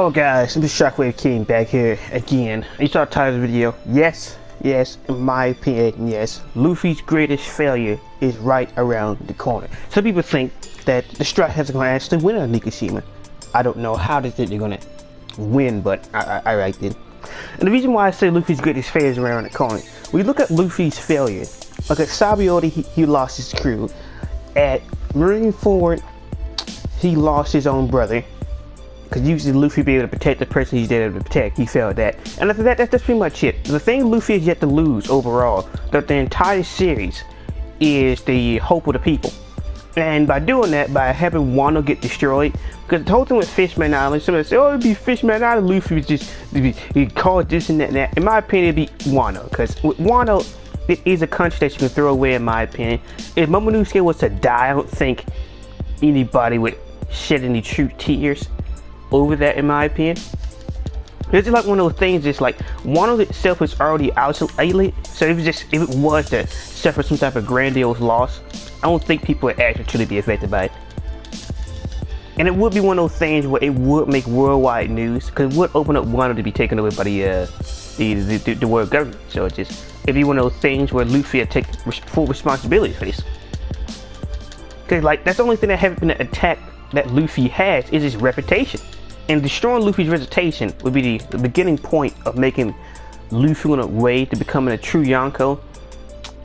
Hello guys, I'm Shockwave King back here again. You saw the title of the video. Yes, in my opinion, yes, Luffy's greatest failure is right around the corner. Some people think that the Straw Hats are going to actually win on Nikishima. I don't know how they think they're going to win, but I liked it. And the reason why I say Luffy's greatest failure is around the corner, we look at Luffy's failure. Like at Sabaody, he lost his crew. At Marineford, he lost his own brother. Because usually Luffy be able to protect the person he's there to protect. He failed that. And after that, that's pretty much it. The thing Luffy has yet to lose overall, that the entire series, is the hope of the people. And by doing that, by having Wano get destroyed, because the whole thing with Fishman Island, somebody say, oh, it'd be Fishman Island, Luffy was just, he called this and that and that. In my opinion, it'd be Wano. Because with Wano, it is a country that you can throw away, in my opinion. If Momonosuke was to die, I don't think anybody would shed any true tears over that, in my opinion. It's just like one of those things, just like Wano itself was already isolated, so if it was to suffer some type of grandiose loss, I don't think people would actually truly be affected by it. And it would be one of those things where it would make worldwide news, because it would open up Wano to be taken over by the world government. So it'd be one of those things where Luffy would take full responsibility for this. Because like that's the only thing that hasn't been attacked that Luffy has is his reputation. And destroying Luffy's reputation would be the beginning point of making Luffy on a way to becoming a true Yonko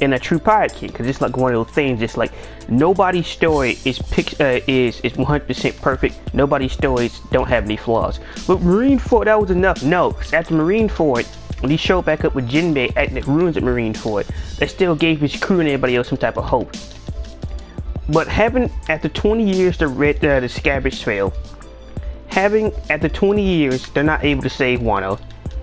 and a true pirate king. Because it's like one of those things, just like nobody's story is 100% perfect. Nobody's stories don't have any flaws. But Marineford, that was enough. No, after Marineford, when he showed back up with Jinbei at the ruins at Marineford, that still gave his crew and everybody else some type of hope. But having, after 20 years, the Scabbards fail. Having, after 20 years, they're not able to save Wano.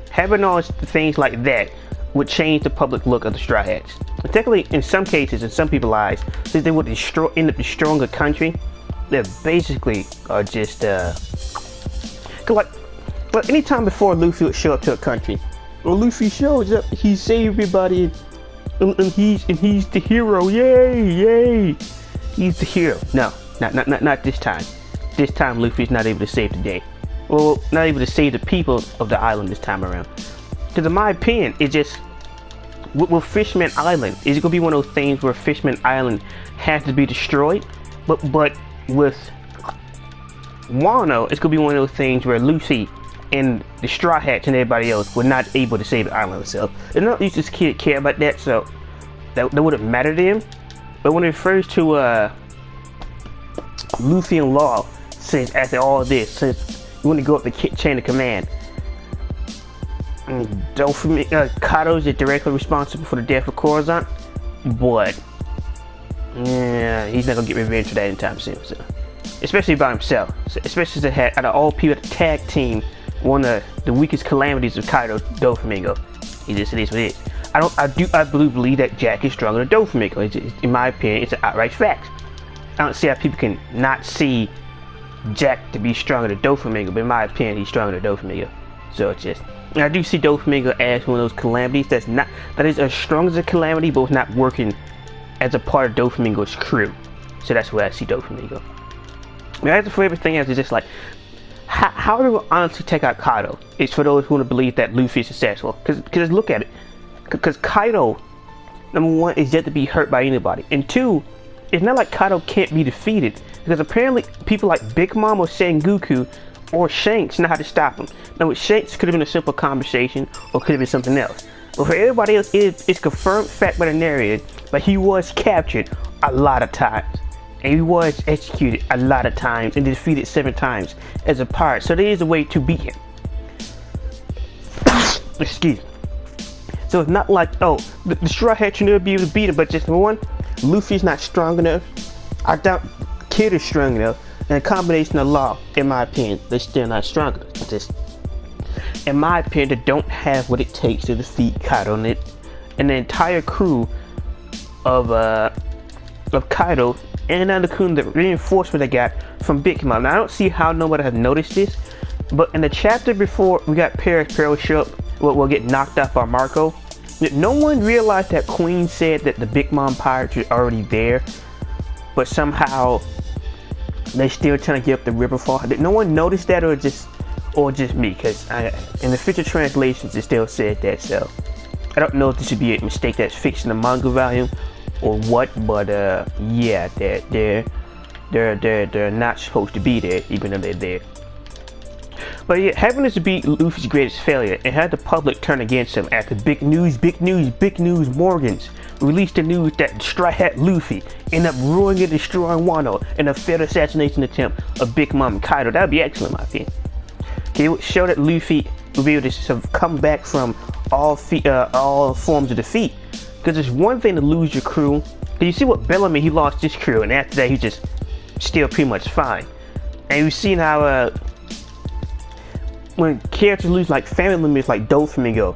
Having all things like that would change the public look of the Straw Hats. Particularly in some cases, in some people's eyes, since they would end up destroying a country, they basically are just, like anytime before Luffy would show up to a country, when Luffy shows up, he saved everybody, and he's the hero, yay! He's the hero. No, not this time. This time Luffy's not able to save the day. Well, not able to save the people of the island this time around. Because in my opinion, it just, with Fishman Island, is it going to be one of those things where Fishman Island has to be destroyed? But with Wano, it's going to be one of those things where Luffy and the Straw Hats and everybody else were not able to save the island itself. And not used to care about that, so that wouldn't matter to him. But when it refers to Luffy and Law, since after all this, since you want to go up the chain of command, Kaido's is directly responsible for the death of Corazon, but yeah, he's not gonna get revenge for that anytime soon. So, especially by himself, especially since out of all people, the tag team, one of the weakest calamities of Kaido, Doflamingo. It is what it is. I believe that Jack is stronger than Doflamingo. In my opinion, it's an outright fact. I don't see how people can not see Jack to be stronger than Doflamingo, but in my opinion, he's stronger than Doflamingo. So it's just, I do see Doflamingo as one of those calamities that is as strong as a calamity, but it's not working as a part of Doflamingo's crew. So that's where I see Doflamingo. Now, as for everything else, it's just like, how do we honestly take out Kaido? It's for those who want to believe that Luffy is successful. Because look at it. Because Kaido, number one, is yet to be hurt by anybody. And two, it's not like Kaido can't be defeated. Because apparently people like Big Mom or Sengoku or Shanks know how to stop him. Now with Shanks, could have been a simple conversation or could have been something else. But for everybody else, it's confirmed fact by the narrator, but he was captured a lot of times. And he was executed a lot of times and defeated 7 times as a pirate. So there is a way to beat him. Excuse me. So it's not like, oh, the Straw Hat should never be able to beat him, but just number one, Luffy's not strong enough. I doubt Kid is strong enough. And a combination of Law, in my opinion, they're still not strong enough. Just, in my opinion, they don't have what it takes to defeat Kaido and the entire crew of Kaido and the reinforcement they got from Big Mom. Now I don't see how nobody has noticed this, but in the chapter before we got Paris show up, we'll get knocked off by Marco. No one realized that Queen said that the Big Mom pirates were already there, but somehow they still trying to get up the river fall. Did no one notice that, or or just me, because in the official translations it still said that. So I don't know if this should be a mistake that's fixed in the manga volume or what, but yeah, they're not supposed to be there, even though they're there. But yeah, having this be Luffy's greatest failure and had the public turn against him after big news Morgans released the news that Straw Hat Luffy ended up ruining and destroying Wano in a failed assassination attempt of Big Mom and Kaido. That would be excellent, in my opinion. Okay, it would show that Luffy will be able to come back from all forms of defeat. Because it's one thing to lose your crew. You see what Bellamy, he lost his crew, and after that he's just still pretty much fine. And you've seen how when characters lose like family members like Doflamingo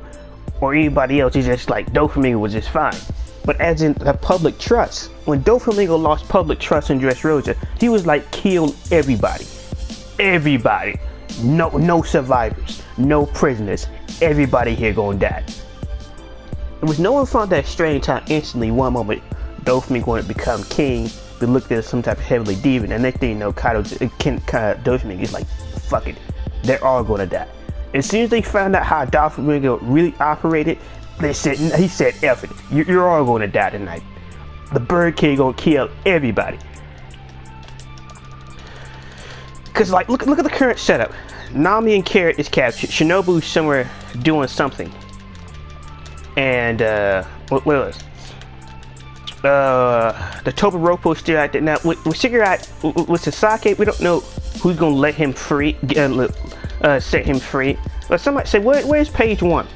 or anybody else, it's just like Doflamingo was just fine. But as in the public trust, when Doflamingo lost public trust in Dressrosa, he was like killed everybody. Everybody. No survivors, no prisoners. Everybody here gonna die. It was no one found that strange how instantly one moment Doflamingo wanted to become king, but looked at as some type of heavenly demon, and next thing you know, Doflamingo is like, fuck it, they're all gonna die. As soon as they found out how Doflamingo really operated, he said, F it, you're all gonna die tonight. The Bird King gonna kill everybody. Cause like, look at the current setup. Nami and Carrot is captured. Shinobu's somewhere doing something. And what was the Todoroki still out there. Now with Sasaki, we don't know who's gonna let him free, set him free. But somebody say, where's page 1?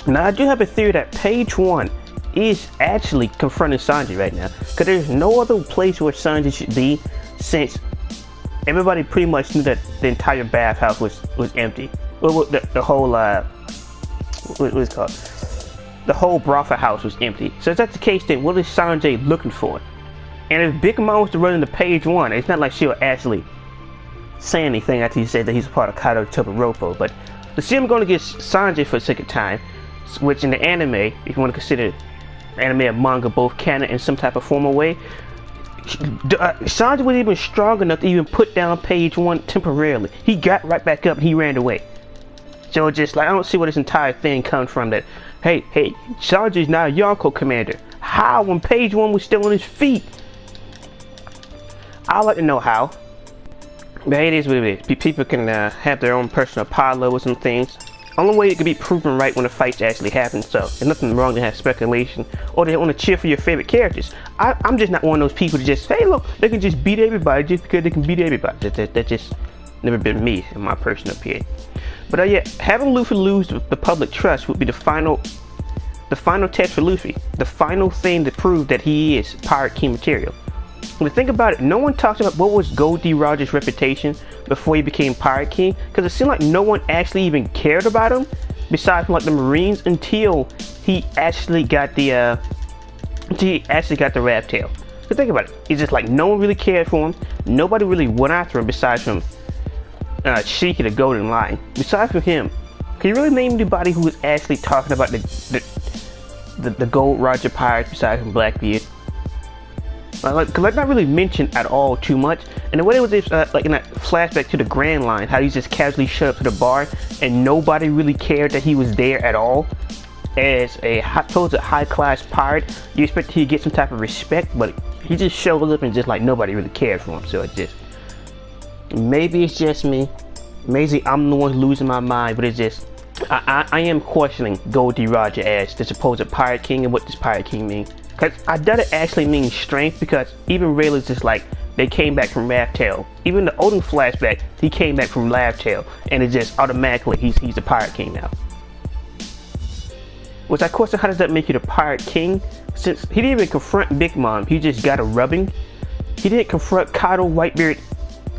Now I do have a theory that page 1 is actually confronting Sanji right now, because there's no other place where Sanji should be, since everybody pretty much knew that the entire bathhouse was empty. Well, the whole what is it called? The whole brothel house was empty. So if that's the case, then what is Sanji looking for? And if Big Mom was to run into page 1, it's not like she'll actually say anything after he said that he's a part of Kaido Todoroki. But to see him going against Sanji for a second time, which in the anime, if you want to consider anime and manga both canon in some type of formal way, Sanji was even strong enough to even put down page 1 temporarily. He got right back up and he ran away. So just like, I don't see where this entire thing comes from, that hey, Sanji's now a Yonko commander. How, when page 1 was still on his feet? I'd like to know how. But it is what it is. People can have their own personal parlor with some things. Only way it can be proven right when the fights actually happen. So there's nothing wrong to have speculation or they want to cheer for your favorite characters. I'm just not one of those people to just, hey look, they can just beat everybody just because they can beat everybody. That just never been me, in my personal opinion. But yeah, having Luffy lose the public trust would be the final test for Luffy. The final thing to prove that he is Pirate King material. When you think about it, no one talks about what was Gold D. Rogers' reputation before he became Pirate King, because it seemed like no one actually even cared about him, besides from like the Marines, until he actually got the rat tail. So think about it. It's just like no one really cared for him. Nobody really went after him besides from Shiki the Golden Lion. Besides from him, can you really name anybody who was actually talking about the Gold Roger Pirates besides from Blackbeard? Like not really mentioned at all too much. And the way it was like in that flashback to the Grand Line, how he just casually showed up to the bar and nobody really cared that he was there at all. As a high class pirate, you expect he to get some type of respect, but he just showed up and just like nobody really cared for him. So it just, maybe it's just me, maybe I'm the one losing my mind, but it's just I am questioning Goldie Roger as the supposed Pirate King and what does Pirate King mean. Because I doubt it actually means strength, because even Rayleigh's just like, they came back from Laugh-Tale. Even the Odin flashback, he came back from Laugh-Tale, and it just automatically, he's the Pirate King now. Which I question, how does that make you the Pirate King? Since he didn't even confront Big Mom, he just got a rubbing. He didn't confront Kaido, Whitebeard.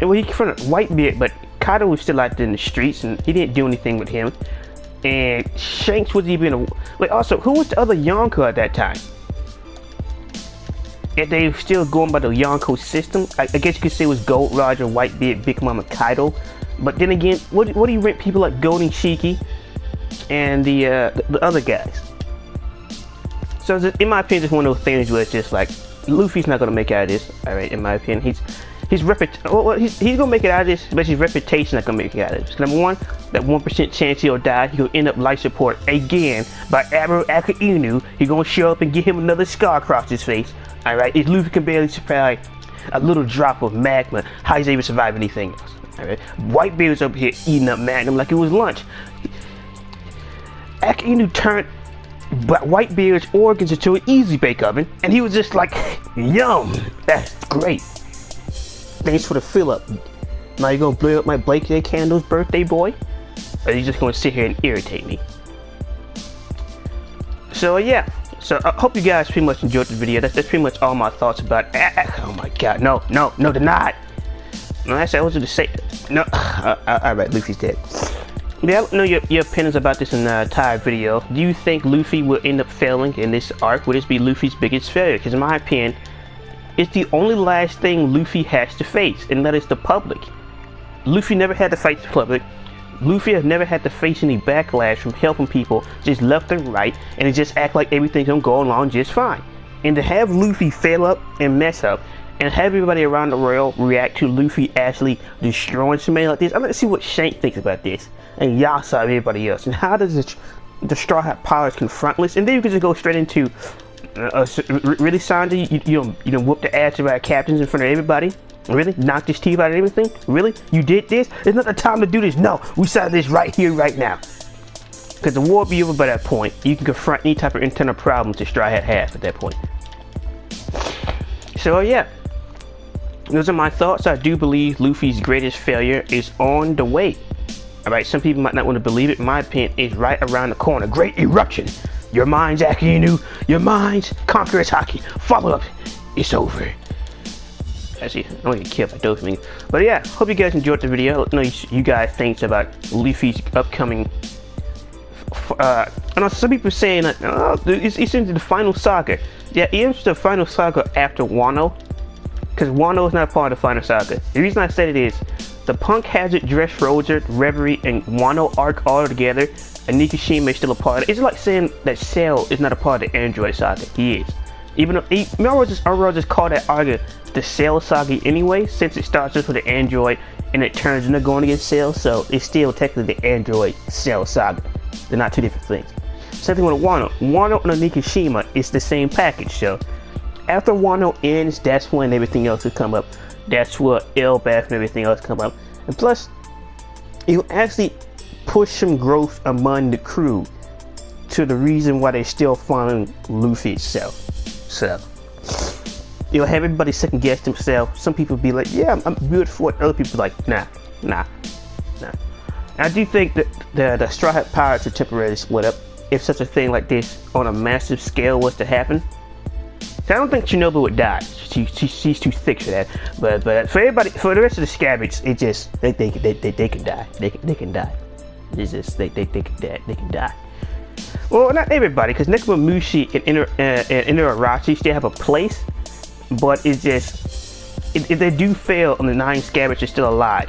Well, he confronted Whitebeard, but Kaido was still out there in the streets, and he didn't do anything with him. And Shanks was even like, also, who was the other Yonko at that time? If they were still going by the Yonko system, I guess you could say it was Gold Roger, Whitebeard, Big Mama, Kaido. But then again, what do you rent people like Golden Shiki and the other guys? So in my opinion, it's one of those things where it's just like, Luffy's not gonna make out of this. All right, in my opinion, he's gonna make it out of this, but his reputation not gonna make it out of this. Number one, that 1% chance he'll die. He'll end up life support again by Admiral Akainu. He's gonna show up and get him another scar across his face. All right, if Luffy can barely survive a little drop of magma, how he's able to survive anything else? All right, Whitebeard's up here eating up Magnum like it was lunch. Akainu turned Whitebeard's organs into an easy bake oven, and he was just like, yum, that's great. Thanks for the fill up. Now you gonna blow up my Blake Candle's birthday, boy? Or are you just gonna sit here and irritate me? So yeah, so I hope you guys pretty much enjoyed the video. That's pretty much all my thoughts about. Oh my god, no, they're not. No, I was gonna say no. Alright, Luffy's dead. Yeah, I don't know your opinions about this entire video. Do you think Luffy will end up failing in this arc? Will this be Luffy's biggest failure? Because in my opinion, it's the only last thing Luffy has to face, and that is the public. Luffy never had to fight the public. Luffy has never had to face any backlash from helping people just left and right, and it just act like everything's gonna go along just fine. And to have Luffy fail up and mess up, and have everybody around the world react to Luffy actually destroying somebody like this, I'm gonna see what Shank thinks about this, and y'all saw everybody else, and how does the Straw Hat Pirates confront this? And then you can just go straight into really, Sanji, you don't whoop the ass of our captains in front of everybody. Really? Knocked his teeth out of everything? Really? You did this? It's not the time to do this. No, we started this right here, right now. Because the war will be over by that point. You can confront any type of internal problems that Straw Hat has at that point. So yeah, those are my thoughts. I do believe Luffy's greatest failure is on the way. Alright, some people might not want to believe it. In my opinion, it's right around the corner. Great eruption. Your minds, Akainu. Your minds, Conqueror's Haki. Follow up. It's over. Actually, I don't get killed by Dopamine. But yeah, hope you guys enjoyed the video. Let me know you guys think about Luffy's upcoming. I know some people saying that it's into the final saga. Yeah, it's the final saga after Wano, because Wano is not a part of the final saga. The reason I said it is the Punk Hazard, Dress Rosa, Reverie, and Wano arc all together, and Nikishima is still a part of it. It's like saying that Cell is not a part of the Android saga. He is. Even though I just call that arc the Cell saga anyway, since it starts just with the Android and it turns into going against Cell, so it's still technically the Android Cell saga. They're not two different things. Same thing with Wano. Wano and Nikishima is the same package, so after Wano ends, that's when everything else will come up. That's where Elbaf and everything else come up. And plus, it'll actually push some growth among the crew to the reason why they're still following Luffy itself. So you'll have everybody second guess themselves. Some people be like, yeah, I'm good for it. Other people like, nah. I do think that the Straw Hat Pirates are temporarily split up if such a thing like this on a massive scale was to happen. So I don't think Shinobu would die. She's too thick for that. But for everybody, for the rest of the scabbards, it just they can die. They can die. It's just they can die. Well, not everybody, because Nekomamushi and Inuyarashi still have a place, but it's just if they do fail and the 9 scabbards are still alive,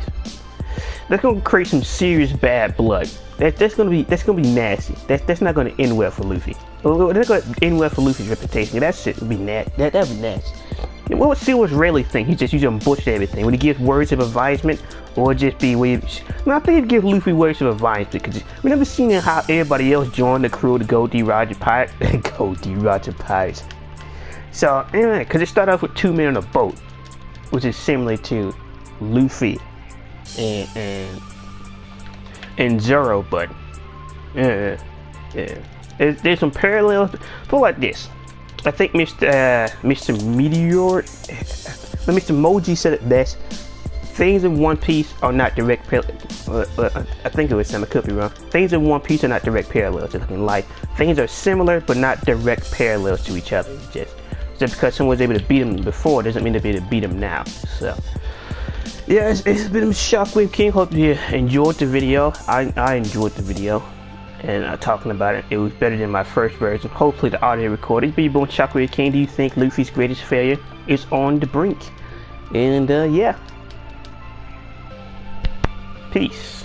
that's gonna create some serious bad blood. That's gonna be nasty. That's not gonna end well for Luffy. That's gonna end well for Luffy's reputation. That shit would be nasty. That'd be nasty. And what would Silver's really think? He just usually bullshit everything when he gives words of advisement, or just be weird. No, I think he'd give Luffy words of advisement because we never seen how everybody else joined the crew to go D-Roger Pirates. Go D-Roger Pirates. So anyway, because it started off with 2 men on a boat, which is similar to Luffy and Zoro, but yeah. There's some parallels. Put like this. I think Mr. Meteor, Mr. Moji said it best. Things in One Piece are not direct parallels. I think it was him. I could be wrong. Things in One Piece are not direct parallels. Just like in life, things are similar but not direct parallels to each other. Just because someone was able to beat him before doesn't mean they'll be able to beat him now. So yeah, it's been Shockwave King. Hope you enjoyed the video. I enjoyed the video. And talking about it, it was better than my first version. Hopefully the audio recorded. But you born Shockwave King, do you think Luffy's greatest failure is on the brink? And yeah. Peace.